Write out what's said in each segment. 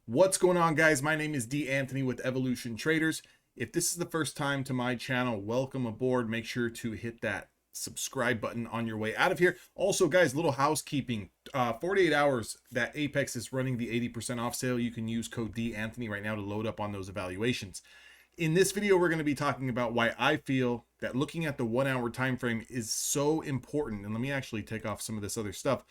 What's going on, guys? My name is D. Anthony with Evolution Traders. If this is the first time to my channel, welcome aboard. Make sure to hit that subscribe button on your way out of here. Also, guys, little housekeeping. 48 hours that Apex is running the 80% off sale. You can use code D Anthony right now to load up on those evaluations. In this video, we're going to be talking about why I feel that looking at the 1 hour time frame is so important. And let me actually take off some of this other stuff.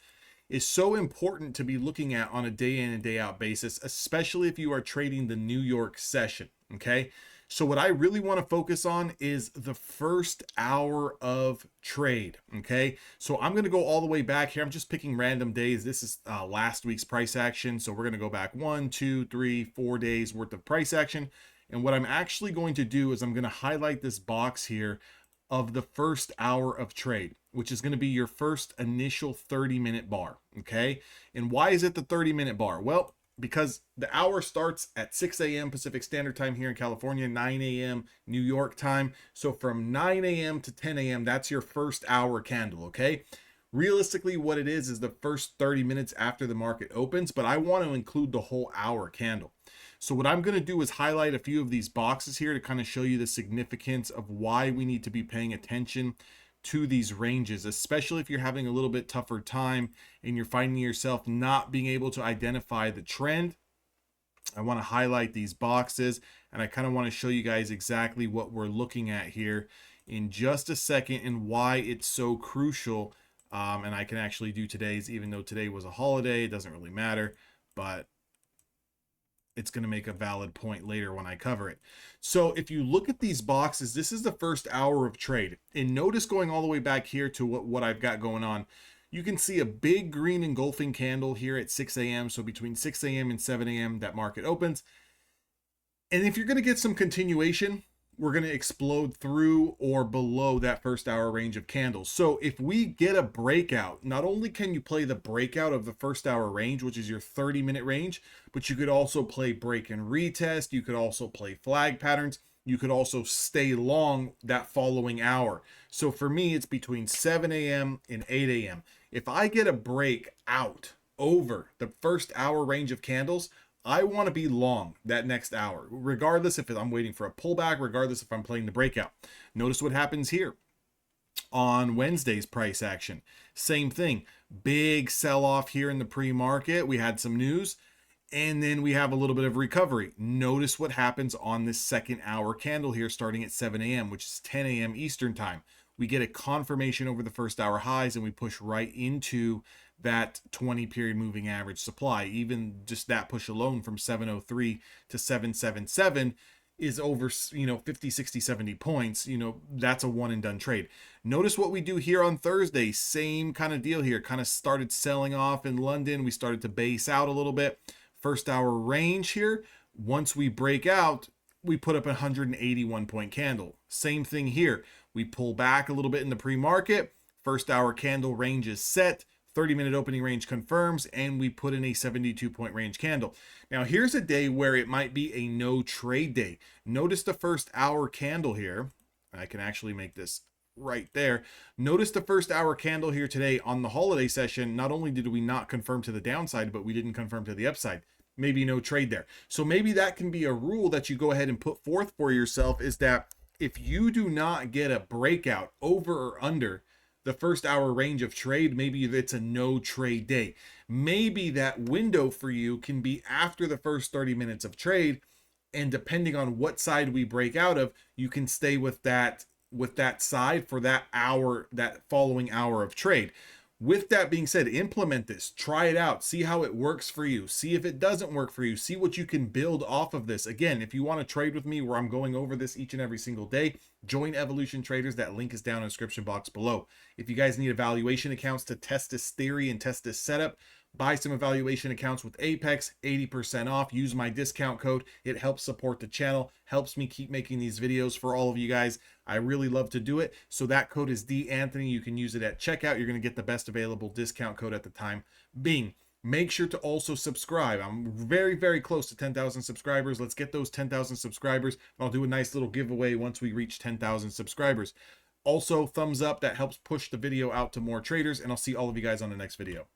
Is so important to be looking at on a day in and day out basis, especially if you are trading the New York session. Okay, so what I really want to focus on is the first hour of trade. Okay, so I'm going to go all the way back here. I'm just picking random days. This is last week's price action, so we're going to go back 1, 2, 3, 4 days worth of price action. And what I'm actually going to do is I'm going to highlight this box here of the first hour of trade, which is going to be your first initial 30-minute bar. Okay, and why is it the 30-minute bar? Well, because the hour starts at 6 a.m. Pacific Standard Time here in California, 9 a.m. New York time. So from 9 a.m. to 10 a.m., that's your first hour candle. Okay, realistically, what it is the first 30 minutes after the market opens, but I want to include the whole hour candle. So what I'm going to do is highlight a few of these boxes here to kind of show you the significance of why we need to be paying attention to these ranges, especially if you're having a little bit tougher time and you're finding yourself not being able to identify the trend. I want to highlight these boxes, and I kind of want to show you guys exactly what we're looking at here in just a second and why it's so crucial. And I can actually do today's, even though today was a holiday, it doesn't really matter, but it's going to make a valid point later when I cover it. So if you look at these boxes, this is the first hour of trade. And notice going all the way back here to what I've got going on, you can see a big green engulfing candle here at 6 a.m. So between 6 a.m. and 7 a.m. that market opens. And if you're going to get some continuation, we're going to explode through or below that first hour range of candles. So if we get a breakout, not only can you play the breakout of the first hour range, which is your 30-minute range, but you could also play break and retest. You could also play flag patterns. You could also stay long that following hour. So for me, it's between 7 a.m. and 8 a.m. If I get a break out over the first hour range of candles, I want to be long that next hour, regardless if I'm waiting for a pullback, regardless if I'm playing the breakout. Notice what happens here on Wednesday's price action. Same thing, big sell-off here in the pre-market. We had some news, and then we have a little bit of recovery. Notice what happens on this second hour candle here starting at 7 a.m., which is 10 a.m. Eastern time. We get a confirmation over the first hour highs, and we push right into that 20 period moving average supply. Even just that push alone from 703 to 777 is over, 50, 60, 70 points. That's a one and done trade. Notice what we do here on Thursday. Same kind of deal here. Kind of started selling off in London. We started to base out a little bit. First hour range here. Once we break out, we put up a 181 point candle. Same thing here. We pull back a little bit in the pre-market. First hour candle range is set. 30-minute opening range confirms, and we put in a 72-point range candle. Now, here's a day where it might be a no trade day. Notice the first hour candle here. I can actually make this right there. Notice the first hour candle here today on the holiday session. Not only did we not confirm to the downside, but we didn't confirm to the upside. Maybe no trade there. So maybe that can be a rule that you go ahead and put forth for yourself, is that if you do not get a breakout over or under the first hour range of trade, maybe it's a no trade day. Maybe that window for you can be after the first 30 minutes of trade. And depending on what side we break out of, you can stay with that side for that hour, that following hour of trade. With that being said, implement this, try it out, see how it works for you, see if it doesn't work for you, see what you can build off of this. Again, if you want to trade with me where I'm going over this each and every single day, join Evolution Traders. That link is down in the description box below. If you guys need evaluation accounts to test this theory and test this setup, buy some evaluation accounts with Apex, 80% off. Use my discount code. It helps support the channel, helps me keep making these videos for all of you guys. I really love to do it. So that code is D Anthony. You can use it at checkout. You're going to get the best available discount code at the time being. Make sure to also subscribe. I'm very, very close to 10,000 subscribers. Let's get those 10,000 subscribers. I'll do a nice little giveaway once we reach 10,000 subscribers. Also, thumbs up. That helps push the video out to more traders. And I'll see all of you guys on the next video.